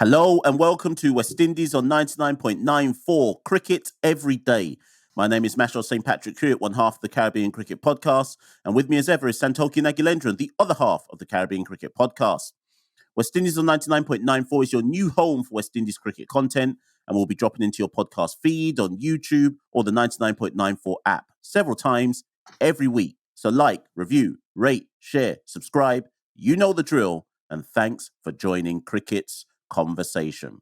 Hello and welcome to West Indies on 99.94 Cricket Every Day. My name is Mashal St. Patrick here at one half of the Caribbean Cricket Podcast, and with me as ever is Santoki Nagilendran, the other half of the Caribbean Cricket Podcast. West Indies on 99.94 is your new home for West Indies cricket content, and we'll be dropping into your podcast feed on YouTube or the 99.94 app several times every week. So like, review, rate, share, subscribe. You know the drill, and thanks for joining Cricket's conversation.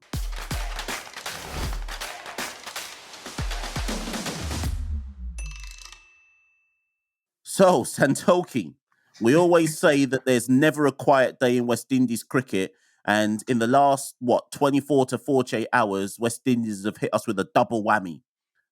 So, Santoki, we always say that there's never a quiet day in West Indies cricket, and in the last, 24 to 48 hours, West Indies have hit us with a double whammy.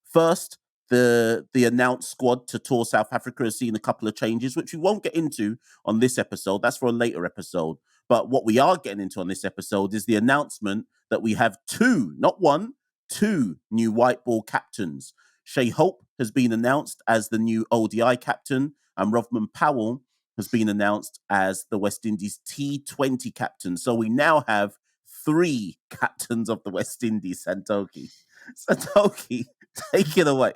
First, the announced squad to tour South Africa has seen a couple of changes, which we won't get into on this episode. That's for a later episode. But what we are getting into on this episode is the announcement that we have two, not one, two new white ball captains. Shai Hope has been announced as the new ODI captain, and Rovman Powell has been announced as the West Indies T20 captain. So we now have three captains of the West Indies, Santoki. Santoki, take it away.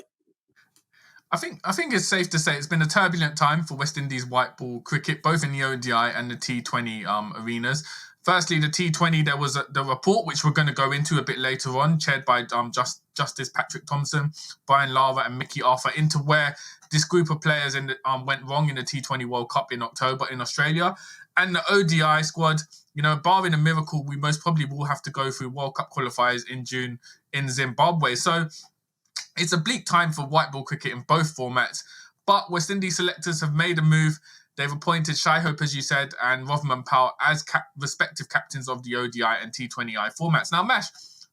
I think it's safe to say it's been a turbulent time for West Indies white ball cricket, both in the ODI and the T20 arenas. Firstly, the T20, there was the report, which we're going to go into a bit later on, chaired by Justice Patrick Thompson, Brian Lara and Mickey Arthur, into where this group of players went wrong in the T20 World Cup in October in Australia. And the ODI squad, barring a miracle, we most probably will have to go through World Cup qualifiers in June in Zimbabwe. So it's a bleak time for white ball cricket in both formats, but West Indies selectors have made a move. They've appointed Shai Hope, as you said, and Rovman Powell as respective captains of the ODI and T20I formats. Now, Mash,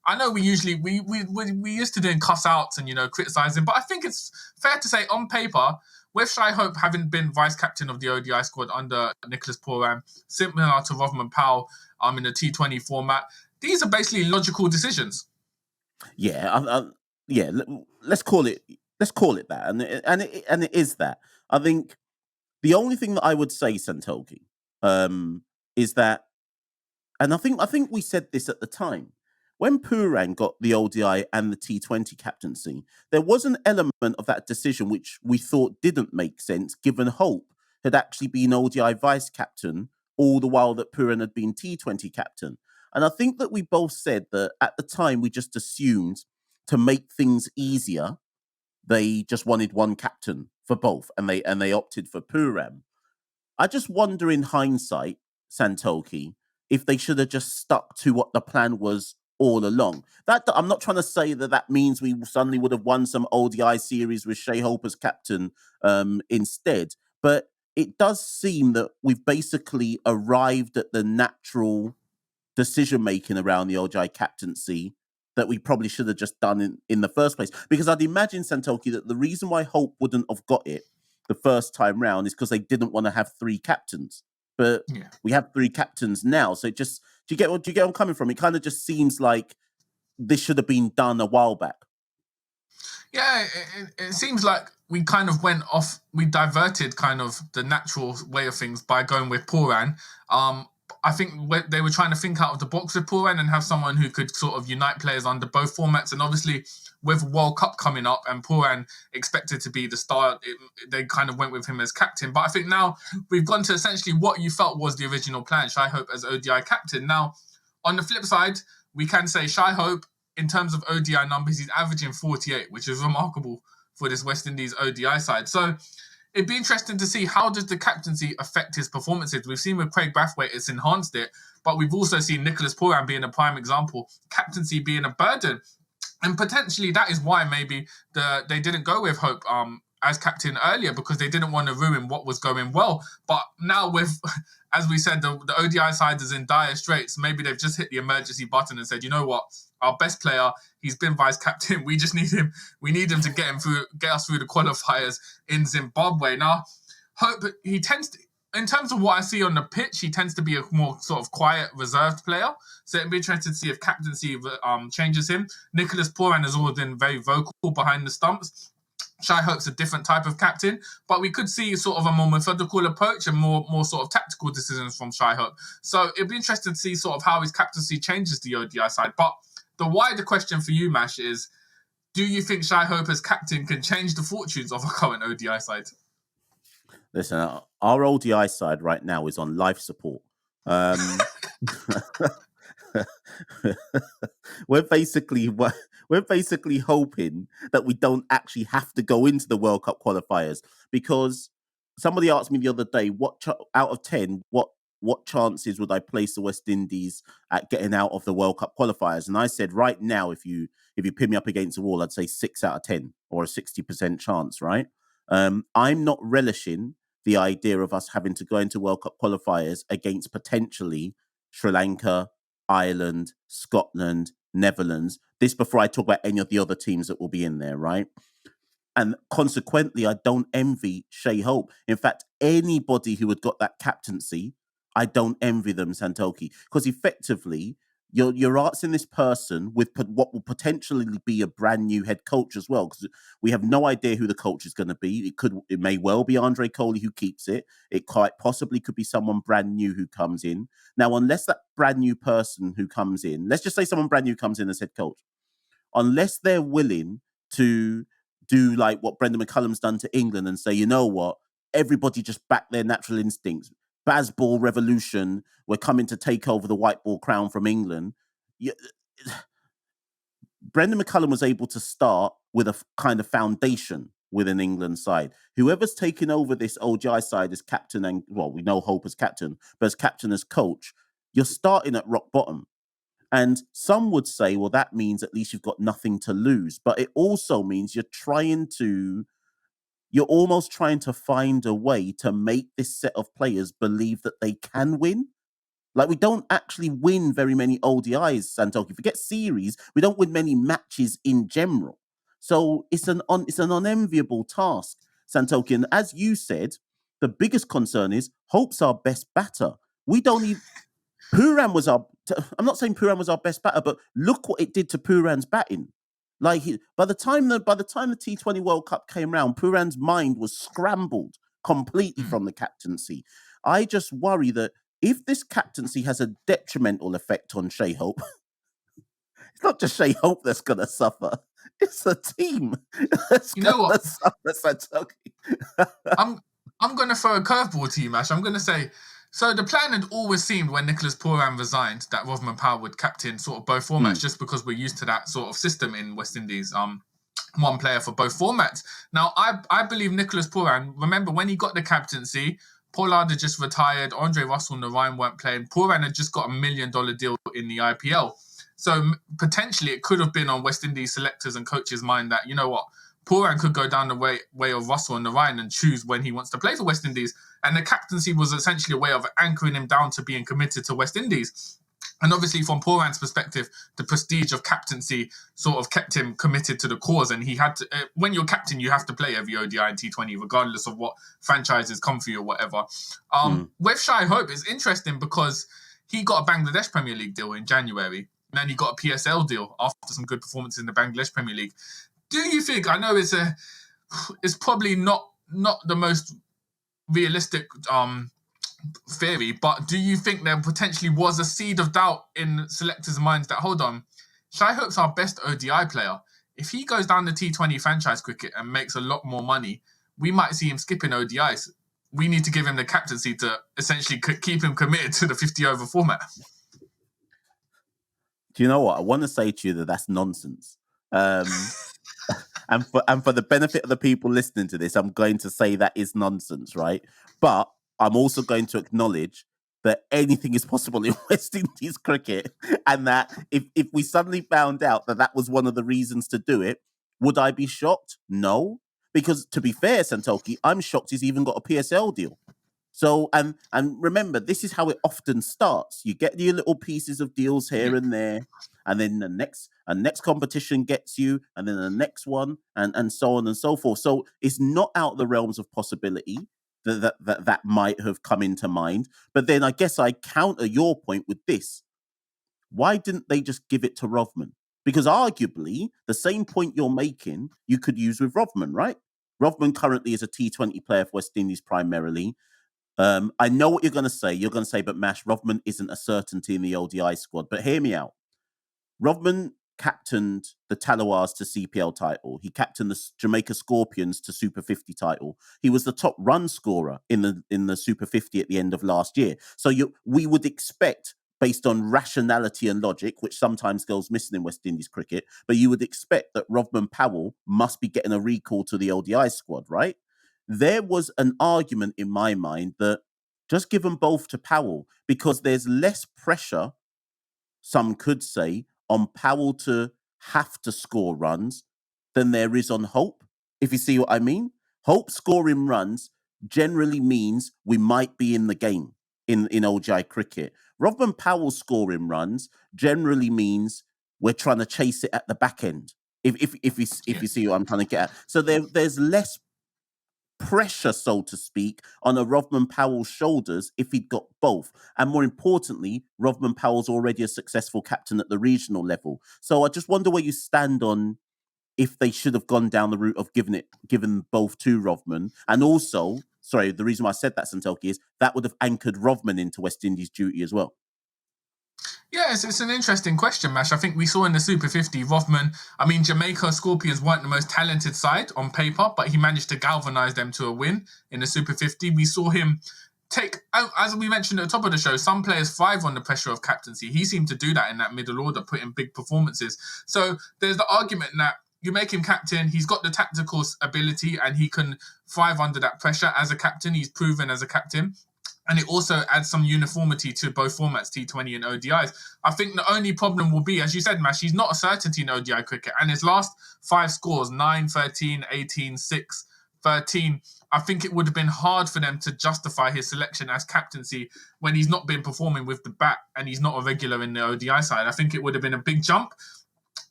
I know we used to doing cuss outs and criticising, but I think it's fair to say on paper, with Shai Hope having been vice captain of the ODI squad under Nicholas Pooran, similar to Rovman Powell in the T20 format, these are basically logical decisions. Yeah, let's call it that, and it is that. I think the only thing that I would say, Santoki, is that, and I think we said this at the time, when Pooran got the ODI and the T20 captaincy, there was an element of that decision which we thought didn't make sense, given Hope had actually been ODI vice captain all the while that Pooran had been T20 captain. And I think that we both said that at the time we just assumed to make things easier, they just wanted one captain for both, and they opted for Pooran. I just wonder in hindsight, Santoki, if they should have just stuck to what the plan was all along. That I'm not trying to say that means we suddenly would have won some ODI series with Shai Hope as captain instead, but it does seem that we've basically arrived at the natural decision-making around the ODI captaincy that we probably should have just done in the first place. Because I'd imagine, Santoki, that the reason why Hope wouldn't have got it the first time round is because they didn't want to have three captains. But we have three captains now. So do you get where I'm coming from? It kind of just seems like this should have been done a while back. Yeah, it seems like we kind of we diverted kind of the natural way of things by going with Pooran. I think they were trying to think out of the box with Pooran and have someone who could sort of unite players under both formats. And obviously, with World Cup coming up and Pooran expected to be the star, they kind of went with him as captain. But I think now we've gone to essentially what you felt was the original plan, Shai Hope as ODI captain. Now, on the flip side, we can say Shai Hope, in terms of ODI numbers, he's averaging 48, which is remarkable for this West Indies ODI side. So it'd be interesting to see how does the captaincy affect his performances. We've seen with Craig Brathwaite, it's enhanced it, but we've also seen Nicholas Pooran being a prime example, captaincy being a burden. And potentially that is why maybe they didn't go with Hope as captain earlier, because they didn't want to ruin what was going well. But now with, as we said, the ODI side is in dire straits. Maybe they've just hit the emergency button and said, you know what, our best player, he's been vice captain. We just need him. We need him to get us through the qualifiers in Zimbabwe. Now, Hope, he tends to, in terms of what I see on the pitch, he tends to be a more sort of quiet, reserved player. So it'd be interesting to see if captaincy changes him. Nicholas Pooran has always been very vocal behind the stumps. Shai Hope's a different type of captain, but we could see sort of a more methodical approach and more sort of tactical decisions from Shai Hope. So it'd be interesting to see sort of how his captaincy changes the ODI side. But the wider question for you, Mash, is do you think Shai Hope as captain can change the fortunes of a current ODI side? Listen, our ODI side right now is on life support. we're basically hoping that we don't actually have to go into the World Cup qualifiers, because somebody asked me the other day, out of 10, what chances would I place the West Indies at getting out of the World Cup qualifiers? And I said, right now, if you pin me up against the wall, I'd say 6 out of 10, or a 60% chance, right? I'm not relishing the idea of us having to go into World Cup qualifiers against potentially Sri Lanka, Ireland, Scotland, Netherlands. This before I talk about any of the other teams that will be in there, right? And consequently, I don't envy Shai Hope. In fact, anybody who had got that captaincy, I don't envy them, Santoki, because effectively, you're asking this person with what will potentially be a brand new head coach as well, because we have no idea who the coach is going to be. It may well be Andre Coley who keeps it. It quite possibly could be someone brand new who comes in. Now, unless that brand new person who comes in, let's just say someone brand new comes in as head coach, unless they're willing to do like what Brendan McCullum's done to England and say, you know what, everybody just back their natural instincts. Bazball revolution, we're coming to take over the white ball crown from England. Brendan McCullum was able to start with a kind of foundation with an England side. Whoever's taking over this OGI side as captain, and well, we know Hope as captain, but as captain, as coach, you're starting at rock bottom. And some would say, well, that means at least you've got nothing to lose. But it also means you're almost trying to find a way to make this set of players believe that they can win. Like, we don't actually win very many ODIs, Santoki. Forget series, we don't win many matches in general. So it's an unenviable task, Santoki. And as you said, the biggest concern is Hope's our best batter. We don't even... Pooran was I'm not saying Pooran was our best batter, but look what it did to Pooran's batting. Like, by the time the T20 World Cup came around, Pooran's mind was scrambled completely from the captaincy. I just worry that if this captaincy has a detrimental effect on Shai Hope, it's not just Shai Hope that's going to suffer. It's a team that's going to suffer. I'm going to throw a curveball to you, Mash. I'm going to say, so the plan had always seemed when Nicholas Pooran resigned that Rovman Powell would captain sort of both formats, just because we're used to that sort of system in West Indies. One player for both formats. Now, I believe Nicholas Pooran, remember when he got the captaincy, Pollard had just retired, Andre Russell and Narayan weren't playing. Pooran had just got $1 million deal in the IPL. So potentially it could have been on West Indies selectors and coaches' mind that, you know what, Pooran could go down the way of Russell and Narayan and choose when he wants to play for West Indies. And the captaincy was essentially a way of anchoring him down to being committed to West Indies. And obviously, from Pooran's perspective, the prestige of captaincy sort of kept him committed to the cause. And he had to, when you're captain, you have to play every ODI and T20, regardless of what franchises come for you or whatever. With Shai Hope, it's interesting because he got a Bangladesh Premier League deal in January. And then he got a PSL deal after some good performances in the Bangladesh Premier League. Do you think, I know it's probably not the most realistic theory, but do you think there potentially was a seed of doubt in selectors' minds that, hold on, Shai Hope's our best ODI player. If he goes down the T20 franchise cricket and makes a lot more money, we might see him skipping ODIs. We need to give him the captaincy to essentially keep him committed to the 50-over format. Do you know what? I want to say to you that that's nonsense. And for the benefit of the people listening to this, I'm going to say that is nonsense, right? But I'm also going to acknowledge that anything is possible in West Indies cricket, and that if we suddenly found out that was one of the reasons to do it, would I be shocked? No, because to be fair, Santoki, I'm shocked he's even got a PSL deal. So, and remember, this is how it often starts. You get your little pieces of deals here and there, and then the next competition gets you, and then the next one, and so on and so forth. So it's not out of the realms of possibility that might have come into mind. But then I guess I counter your point with this. Why didn't they just give it to Rovman? Because arguably, the same point you're making, you could use with Rovman, right? Rovman currently is a T20 player for West Indies primarily. I know what you're going to say. You're going to say, but Mash, Rovman isn't a certainty in the ODI squad. But hear me out. Rovman captained the Talawars to CPL title. He captained the Jamaica Scorpions to Super 50 title. He was the top run scorer in the Super 50 at the end of last year. So we would expect, based on rationality and logic, which sometimes goes missing in West Indies cricket, but you would expect that Rovman Powell must be getting a recall to the ODI squad, right? There was an argument in my mind that just give them both to Powell because there's less pressure, some could say, on Powell to have to score runs than there is on Hope, if you see what I mean. Hope scoring runs generally means we might be in the game in ODI cricket. Rovman Powell scoring runs generally means we're trying to chase it at the back end, if you see what I'm trying to get at. So there's less pressure, so to speak, on a Rovman Powell's shoulders if he'd got both. And more importantly, Rovman Powell's already a successful captain at the regional level. So I just wonder where you stand on if they should have gone down the route of given both to Rovman. And also, sorry, the reason why I said that, Santelki, is that would have anchored Rovman into West Indies duty as well. Yeah, it's an interesting question, Mash. I think we saw in the Super 50, Rovman, Jamaica Scorpions weren't the most talented side on paper, but he managed to galvanise them to a win in the Super 50. We saw him take, as we mentioned at the top of the show, some players thrive on the pressure of captaincy. He seemed to do that in that middle order, put in big performances. So there's the argument that you make him captain, he's got the tactical ability and he can thrive under that pressure as a captain. He's proven as a captain. And it also adds some uniformity to both formats, T20 and ODIs. I think the only problem will be, as you said, Mash, he's not a certainty in ODI cricket. And his last 5 scores, 9, 13, 18, 6, 13, I think it would have been hard for them to justify his selection as captaincy when he's not been performing with the bat and he's not a regular in the ODI side. I think it would have been a big jump.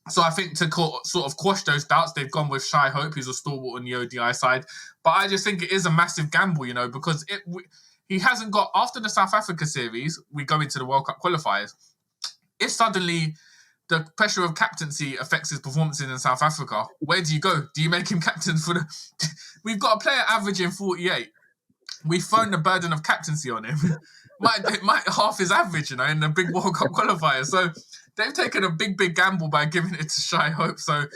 So I think to sort of quash those doubts, they've gone with Shai Hope, who's a stalwart on the ODI side. But I just think it is a massive gamble, because he hasn't got, after the South Africa series, we go into the World Cup qualifiers. If suddenly the pressure of captaincy affects his performances in South Africa, where do you go? Do you make him captain for the... We've got a player averaging 48. We've thrown the burden of captaincy on him. might half his average, in the big World Cup qualifier. So they've taken a big gamble by giving it to Shai Hope. So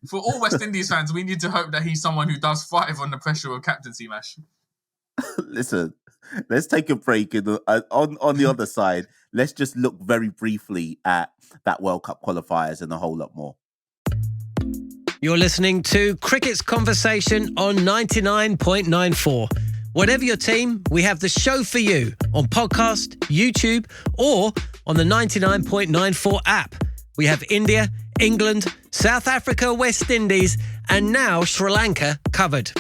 for all West Indies fans, we need to hope that he's someone who does thrive on the pressure of captaincy, Mash. Listen, let's take a break. On the other side, let's just look very briefly at that World Cup qualifiers and a whole lot more. You're listening to Cricket's Conversation on 99.94. Whatever your team, we have the show for you on podcast, YouTube, or on the 99.94 app. We have India, England, South Africa, West Indies, and now Sri Lanka covered.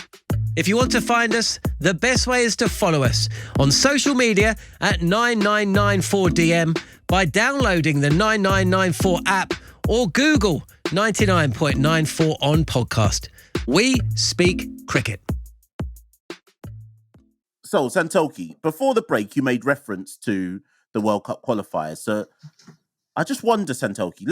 If you want to find us, the best way is to follow us on social media at 9994DM by downloading the 9994 app or Google 99.94 on podcast. We speak cricket. So, Santoki, before the break, you made reference to the World Cup qualifiers. So I just wonder, Santoki,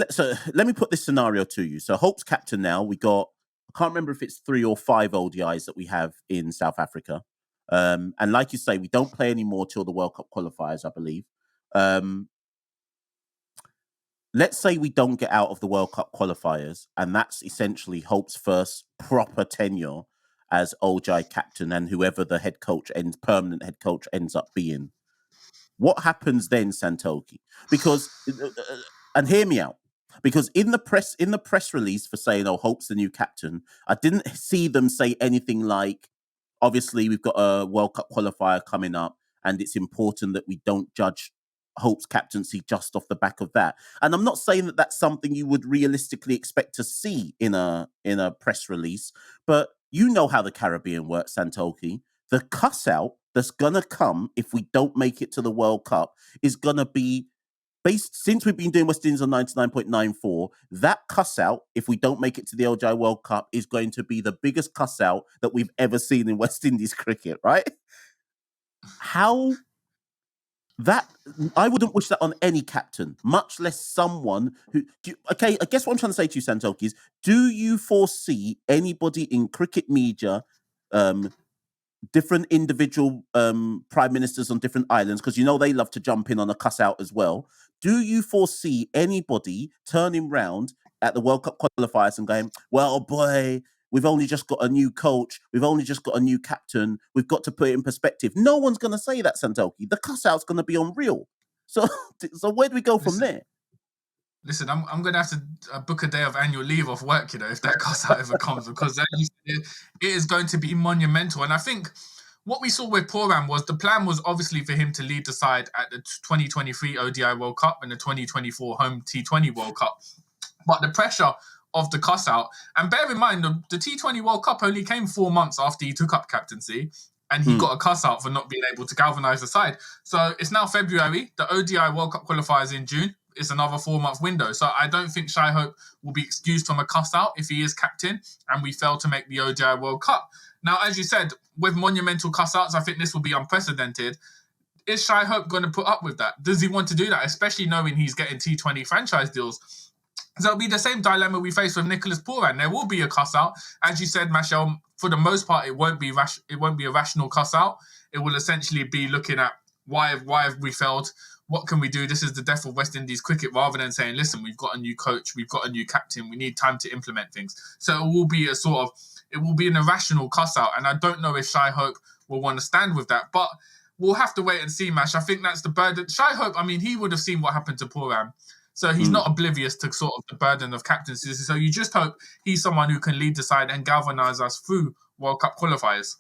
let me put this scenario to you. So Hope's captain now. We got, I can't remember if it's 3 or 5 ODIs that we have in South Africa. And like you say, we don't play anymore till the World Cup qualifiers, I believe. Let's say we don't get out of the World Cup qualifiers, and that's essentially Hope's first proper tenure as ODI captain and whoever the permanent head coach ends up being. What happens then, Santoki? Because, and hear me out, because in the press release for saying, Hope's the new captain, I didn't see them say anything like, obviously we've got a World Cup qualifier coming up and it's important that we don't judge Hope's captaincy just off the back of that. And I'm not saying that that's something you would realistically expect to see in a press release, but you know how the Caribbean works, Santoki. The cuss out that's gonna come if we don't make it to the World Cup is gonna be based, since we've been doing West Indies on 99.94, that cuss out, if we don't make it to the ODI World Cup, is going to be the biggest cuss out that we've ever seen in West Indies cricket, right? How That I wouldn't wish that on any captain, much less someone who. Okay, I guess what I'm trying to say to you, Santoki, is: do you foresee anybody in cricket media, different individual prime ministers on different islands, because they love to jump in on a cuss out as well? Do you foresee anybody turning round at the World Cup qualifiers and going, "Well, boy, we've only just got a new coach. We've only just got a new captain. We've got to put it in perspective"? No one's going to say that, Santoki. The cuss out's going to be unreal. So, so where do we go from there? Listen, I'm going to have to book a day of annual leave off work, if that cuss out ever comes, because it is going to be monumental. And I think what we saw with Poran was the plan was obviously for him to lead the side at the 2023 ODI World Cup and the 2024 Home T20 World Cup. But the pressure of the cuss out, and bear in mind, the T20 World Cup only came 4 months after he took up captaincy, and he got a cuss out for not being able to galvanise the side. So it's now February, the ODI World Cup qualifiers in June. It's another 4-month window. So I don't think Shai Hope will be excused from a cuss out if he is captain and we fail to make the ODI World Cup. Now, as you said, with monumental cuss outs, I think this will be unprecedented. Is Shai Hope going to put up with that? Does he want to do that, especially knowing he's getting T20 franchise deals? So it'll be the same dilemma we face with Nicholas Poran. There will be a cuss out. As you said, Machel, for the most part, it won't be a rational cuss out. It will essentially be looking at why have we failed? What can we do? This is the death of West Indies cricket, rather than saying, listen, we've got a new coach, we've got a new captain, we need time to implement things. So it will be an irrational cuss out. And I don't know if Shai Hope will want to stand with that. But we'll have to wait and see, Mash. I think that's the burden. Shai Hope, he would have seen what happened to Poran. So he's not oblivious to sort of the burden of captaincy. So you just hope he's someone who can lead the side and galvanise us through World Cup qualifiers.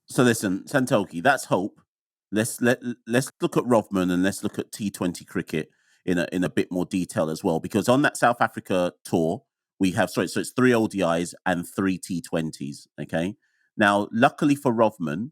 So listen, Santoki, that's hope. Let's look at Rovman and let's look at T20 cricket in a bit more detail as well, because on that South Africa tour we have so it's 3 ODIs and 3 T20s. Okay, now luckily for Rovman,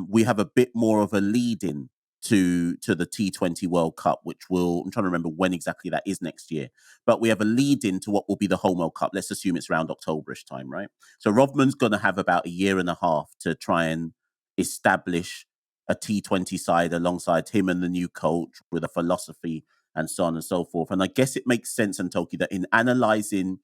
we have a bit more of a lead in to the T20 World Cup, which I'm trying to remember when exactly that is next year, but we have a lead in to what will be the Home World Cup. Let's assume it's around Octoberish time, right? So Rovman's going to have about a year and a half to try and establish a T20 side alongside him and the new coach with a philosophy and so on and so forth. And I guess it makes sense, Santoki, that in analysing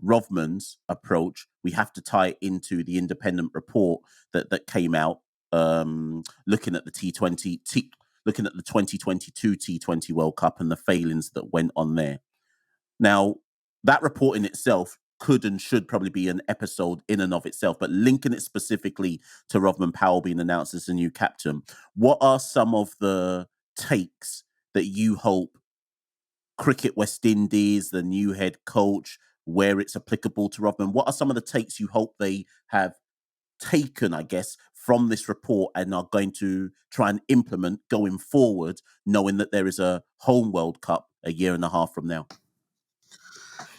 Rovman's approach, we have to tie it into the independent report that came out, looking at the looking at the 2022 T20 World Cup and the failings that went on there. Now, that report in itself could and should probably be an episode in and of itself, but linking it specifically to Rovman Powell being announced as the new captain, what are some of the takes that you hope Cricket West Indies, the new head coach, where it's applicable to Rovman, what are some of the takes you hope they have taken, I guess, from this report and are going to try and implement going forward, knowing that there is a home World Cup a year and a half from now?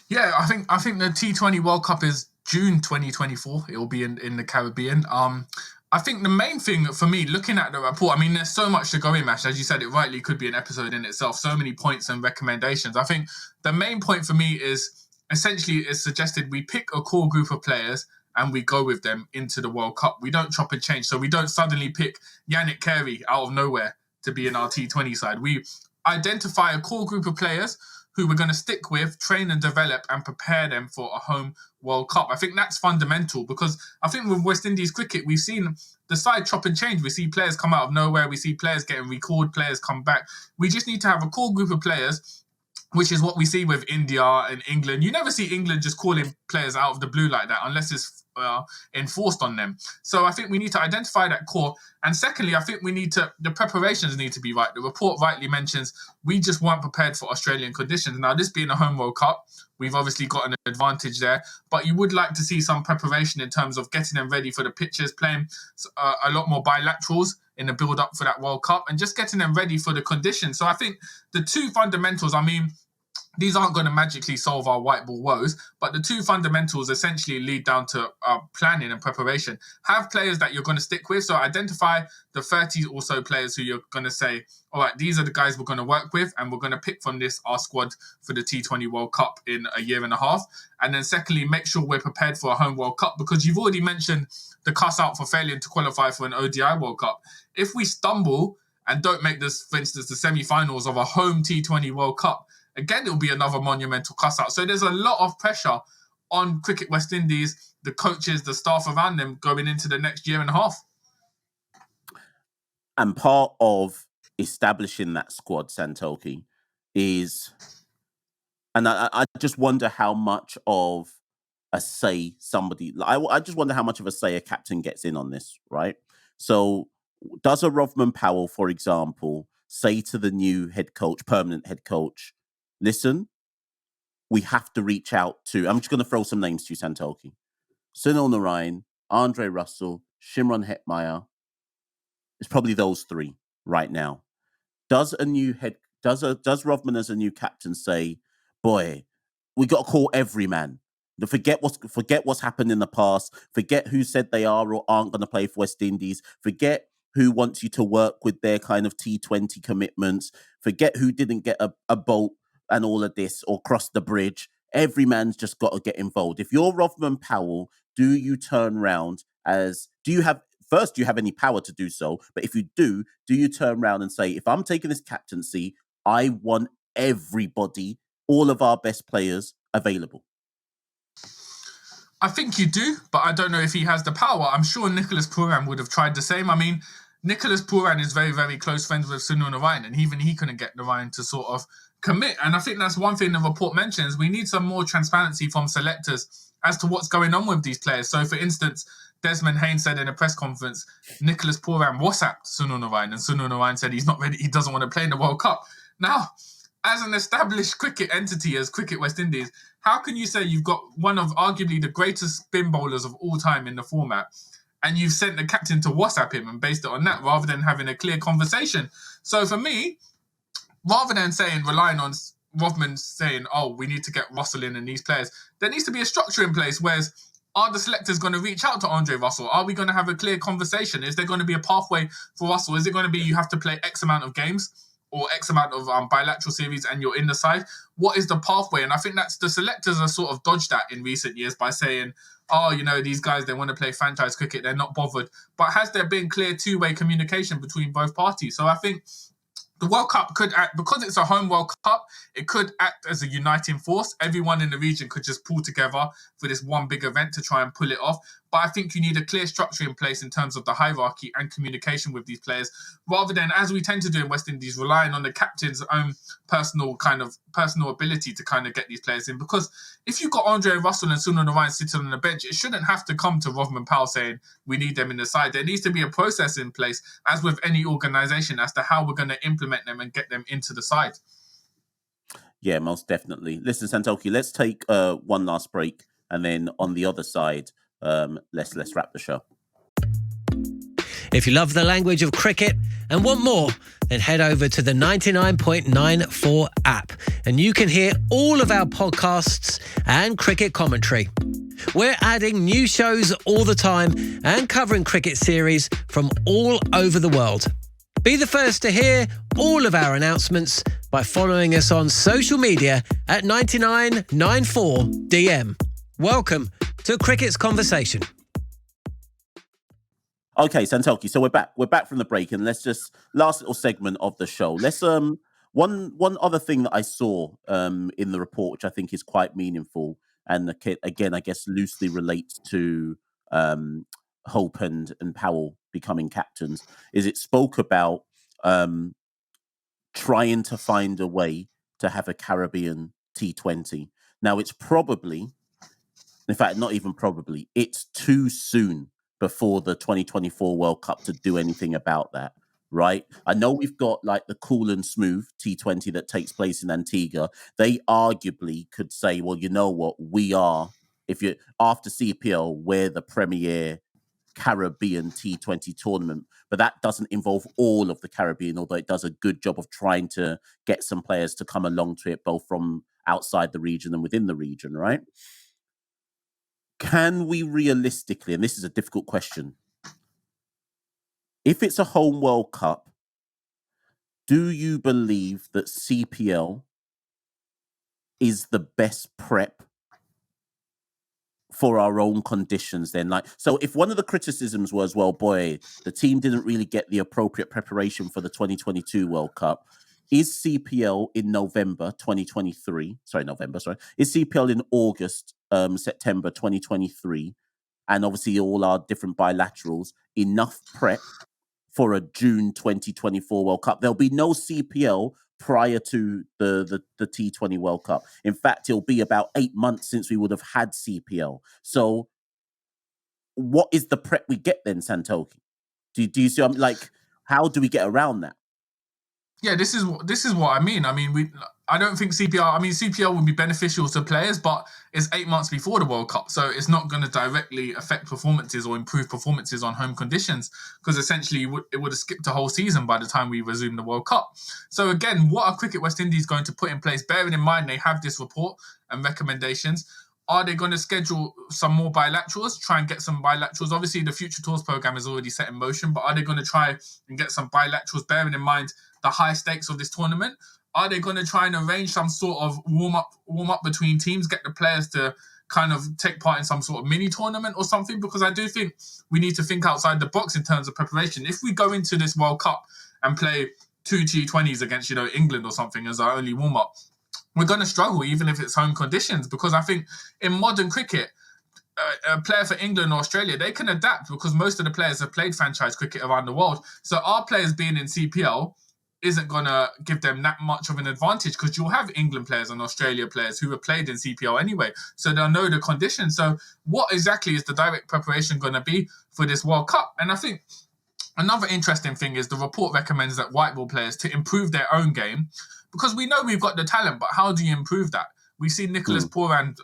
Yeah, I think the T20 World Cup is June 2024. It will be in the Caribbean. I think the main thing for me, looking at the report, there's so much to go in, Mash. As you said, it rightly could be an episode in itself. So many points and recommendations. I think the main point for me is essentially it's suggested we pick a core group of players and we go with them into the World Cup. We don't chop and change. So we don't suddenly pick Yannick Carey out of nowhere to be in our T20 side. We identify a core group of players who we're going to stick with, train and develop and prepare them for a home World Cup. I think that's fundamental, because I think with West Indies cricket, we've seen the side chop and change. We see players come out of nowhere. We see players getting recalled, players come back. We just need to have a core group of players, which is what we see with India and England. You never see England just calling players out of the blue like that unless it's enforced on them. So I think we need to identify that core. And secondly, I think the preparations need to be right. The report rightly mentions we just weren't prepared for Australian conditions. Now, this being a home World Cup, we've obviously got an advantage there, but you would like to see some preparation in terms of getting them ready for the pitches, playing a lot more bilaterals in the build-up for that World Cup and just getting them ready for the conditions. So I think the two fundamentals, these aren't going to magically solve our white ball woes, but the two fundamentals essentially lead down to planning and preparation. Have players that you're going to stick with. So identify the 30 or so players who you're going to say, all right, these are the guys we're going to work with, and we're going to pick from this our squad for the T20 World Cup in a year and a half. And then secondly, make sure we're prepared for a home World Cup, because you've already mentioned the cuss out for failing to qualify for an ODI World Cup. If we stumble and don't make this, for instance, the semi-finals of a home T20 World Cup, again, it'll be another monumental cuss-out. So there's a lot of pressure on Cricket West Indies, the coaches, the staff around them going into the next year and a half. And part of establishing that squad, Santoki, is, and I just wonder how much of a say somebody, I just wonder how much of a say a captain gets in on this, right? So does a Rovman Powell, for example, say to the new head coach, permanent head coach, listen, we have to reach out to, I'm just going to throw some names to you, Santoki. Sunil Narayan, Andre Russell, Shimron Hetmeyer. It's probably those three right now. Does Rovman as a new captain say, boy, we got to call every man. Forget what's happened in the past. Forget who said they are or aren't going to play for West Indies. Forget who wants you to work with their kind of T20 commitments. Forget who didn't get a boat and all of this or cross the bridge. Every man's just got to get involved. If you're Rovman Powell, do you turn around do you have any power to do so? But if you do you turn around and say, if I'm taking this captaincy, I want everybody, all of our best players available? I think you do, but I don't know if he has the power. I'm sure Nicholas Pooran would have tried the same. I mean, Nicholas Pooran is very, very close friends with Sunil Narayan, and even he couldn't get Narayan to sort of commit. And I think that's one thing the report mentions. We need some more transparency from selectors as to what's going on with these players. So, for instance, Desmond Haynes said in a press conference, Nicholas Pooran WhatsApped Sunil Narayan, and Sunil Narayan said he's not ready, he doesn't want to play in the World Cup. Now, as an established cricket entity as Cricket West Indies, how can you say you've got one of arguably the greatest spin bowlers of all time in the format, and you've sent the captain to WhatsApp him and based it on that rather than having a clear conversation? So for me, rather than relying on Rovman saying, oh, we need to get Russell in and these players, there needs to be a structure in place. Whereas, are the selectors going to reach out to Andre Russell? Are we going to have a clear conversation? Is there going to be a pathway for Russell? Is it going to be you have to play X amount of games or X amount of bilateral series and you're in the side? What is the pathway? And I think that's the selectors are sort of dodged that in recent years by saying, oh, these guys, they want to play franchise cricket, they're not bothered. But has there been clear two-way communication between both parties? So I think the World Cup could act, because it's a home World Cup, it could act as a uniting force. Everyone in the region could just pull together for this one big event to try and pull it off. But I think you need a clear structure in place in terms of the hierarchy and communication with these players, rather than, as we tend to do in West Indies, relying on the captain's own personal ability to kind of get these players in. Because if you've got Andre Russell and Sunil Narayan sitting on the bench, it shouldn't have to come to Rovman Powell saying we need them in the side. There needs to be a process in place, as with any organisation, as to how we're going to implement them and get them into the side. Yeah, most definitely. Listen, Santoki, let's take one last break, and then on the other side, let's wrap the show. If you love the language of cricket and want more, then head over to the 99.94 app and you can hear all of our podcasts and cricket commentary. We're adding new shows all the time and covering cricket series from all over the world. Be the first to hear all of our announcements by following us on social media at 9994DM. Welcome to Cricket's Conversation. Okay, Santoki, so we're back. We're back from the break, and let's just last little segment of the show. Let's one other thing that I saw in the report, which I think is quite meaningful, and again, I guess loosely relates to Hope and Powell becoming captains, is it spoke about trying to find a way to have a Caribbean T20. Now, it's probably, in fact, not even probably, it's too soon before the 2024 World Cup to do anything about that, right? I know we've got like the cool and smooth T20 that takes place in Antigua. They arguably could say, well, you know what, we are, if you're after CPL, we're the premier Caribbean T20 tournament, but that doesn't involve all of the Caribbean, although it does a good job of trying to get some players to come along to it, both from outside the region and within the region, right? Can we realistically, and this is a difficult question, if it's a home World Cup, do you believe that CPL is the best prep for our own conditions then. Like, so if one of the criticisms was, well, boy, the team didn't really get the appropriate preparation for the 2022 World Cup, is CPL in November 2023, is CPL in August, September 2023, and obviously all our different bilaterals, enough prep for a June 2024 World Cup? There'll be no CPL prior to the T20 World Cup. In fact, it'll be about 8 months since we would have had CPL. So what is the prep we get then, Santoki? Do you see? Like, how do we get around that? Yeah, this is what I mean. I don't think CPL. CPL would be beneficial to players, but it's 8 months before the World Cup, so it's not going to directly affect performances or improve performances on home conditions, because essentially it would have skipped a whole season by the time we resume the World Cup. So again, what are Cricket West Indies going to put in place? Bearing in mind they have this report and recommendations. Are they going to schedule some more bilaterals, try and get some bilaterals? Obviously, the Future Tours program is already set in motion, but are they going to try and get some bilaterals, bearing in mind the high stakes of this tournament? Are they going to try and arrange some sort of warm up between teams, get the players to kind of take part in some sort of mini tournament or something? Because I do think we need to think outside the box in terms of preparation. If we go into this World Cup and play 2 T20s against, England or something as our only warm up, we're going to struggle, even if it's home conditions, because I think in modern cricket, a player for England or Australia, they can adapt because most of the players have played franchise cricket around the world. So our players being in CPL isn't going to give them that much of an advantage, because you'll have England players and Australia players who have played in CPL anyway. So they'll know the conditions. So what exactly is the direct preparation going to be for this World Cup? And I think another interesting thing is the report recommends that white ball players to improve their own game, because we know we've got the talent, but how do you improve that? We've seen Nicholas Pooran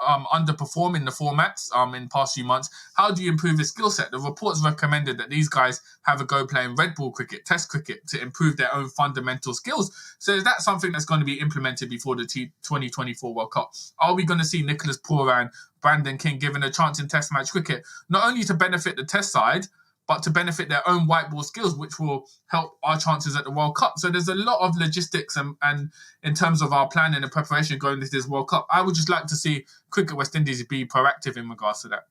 underperform in the formats in past few months. How do you improve his skill set? The reports recommended that these guys have a go playing red ball cricket, test cricket, to improve their own fundamental skills. So is that something that's going to be implemented before the 2024 World Cup? Are we going to see Nicholas Pooran, Brandon King given a chance in test match cricket, not only to benefit the test side, but to benefit their own white ball skills, which will help our chances at the World Cup? So there's a lot of logistics and in terms of our planning and preparation going into this World Cup. I would just like to see Cricket West Indies be proactive in regards to that.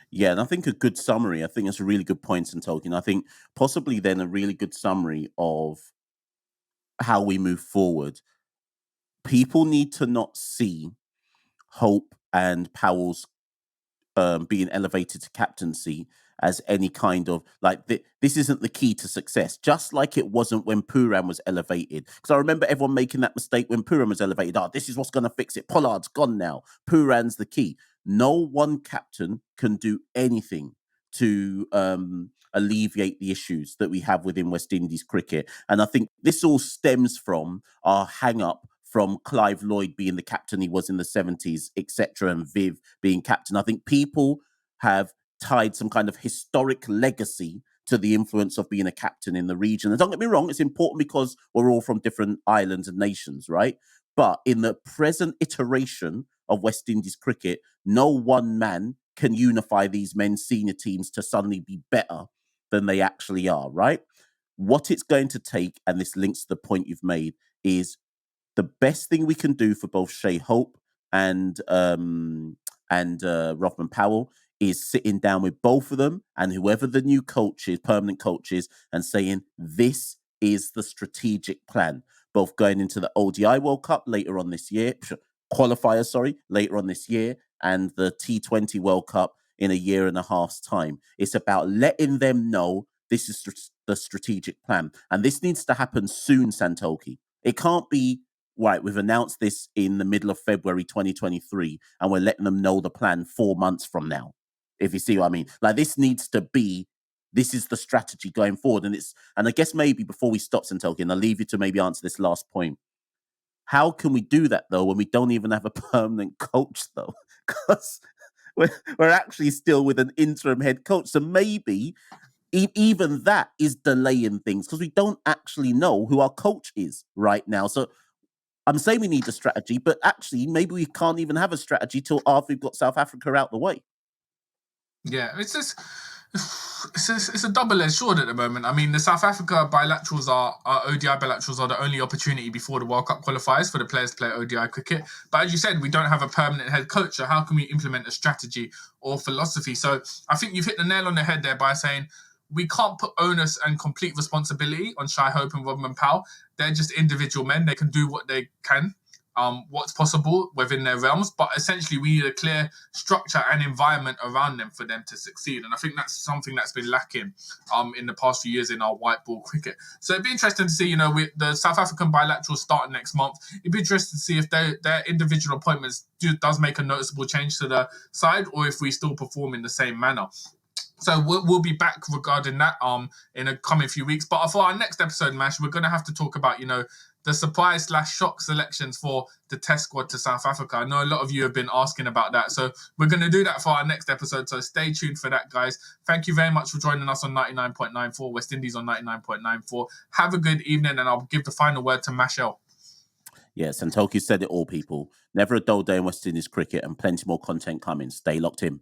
Yeah, and I think a good summary, I think it's a really good point, Tolkien. I think possibly then a really good summary of how we move forward. People need to not see Hope and Powell's being elevated to captaincy as any kind of this isn't the key to success, just like it wasn't when Pooran was elevated. Because I remember everyone making that mistake when Pooran was elevated. This is what's going to fix it. Pollard's gone now. Pooran's the key. No one captain can do anything to alleviate the issues that we have within West Indies cricket. And I think this all stems from our hang-up from Clive Lloyd being the captain he was in the 70s, etc., and Viv being captain. I think people have tied some kind of historic legacy to the influence of being a captain in the region. And don't get me wrong, it's important because we're all from different islands and nations, right? But in the present iteration of West Indies cricket, no one man can unify these men's senior teams to suddenly be better than they actually are, right? What it's going to take, and this links to the point you've made, is the best thing we can do for both Shai Hope and Rovman Powell is sitting down with both of them and whoever the new coach is, permanent coach is, and saying, this is the strategic plan, both going into the ODI World Cup later on this year, later on this year, and the T20 World Cup in a year and a half's time. It's about letting them know this is the strategic plan. And this needs to happen soon, Santoki. It can't be, right, we've announced this in the middle of February 2023, and we're letting them know the plan 4 months from now, if you see what I mean. This needs to be, this is the strategy going forward. And I guess maybe before we stop, Santoki, and I'll leave you to maybe answer this last point. How can we do that, though, when we don't even have a permanent coach, though? Because we're actually still with an interim head coach. So maybe even that is delaying things, because we don't actually know who our coach is right now. So I'm saying we need a strategy, but actually maybe we can't even have a strategy till after we've got South Africa out the way. Yeah, it's just, It's a double-edged sword at the moment. I mean, the South Africa bilaterals ODI bilaterals are the only opportunity before the World Cup qualifiers for the players to play ODI cricket. But as you said, we don't have a permanent head coach, so how can we implement a strategy or philosophy? So I think you've hit the nail on the head there by saying we can't put onus and complete responsibility on Shai, Hope and Rovman Powell. They're just individual men. They can do what they can. What's possible within their realms, but essentially we need a clear structure and environment around them for them to succeed. And I think that's something that's been lacking in the past few years in our white ball cricket. So it'd be interesting to see, the South African bilateral starting next month. It'd be interesting to see if their individual appointments does make a noticeable change to the side, or if we still perform in the same manner. So we'll be back regarding that in a coming few weeks. But for our next episode, Mash, we're going to have to talk about, the surprise/shock selections for the test squad to South Africa. I know a lot of you have been asking about that. So we're going to do that for our next episode. So stay tuned for that, guys. Thank you very much for joining us on 99.94, West Indies on 99.94. Have a good evening, and I'll give the final word to Mashel. Yes, and Santoki said it all, people. Never a dull day in West Indies cricket, and plenty more content coming. Stay locked in.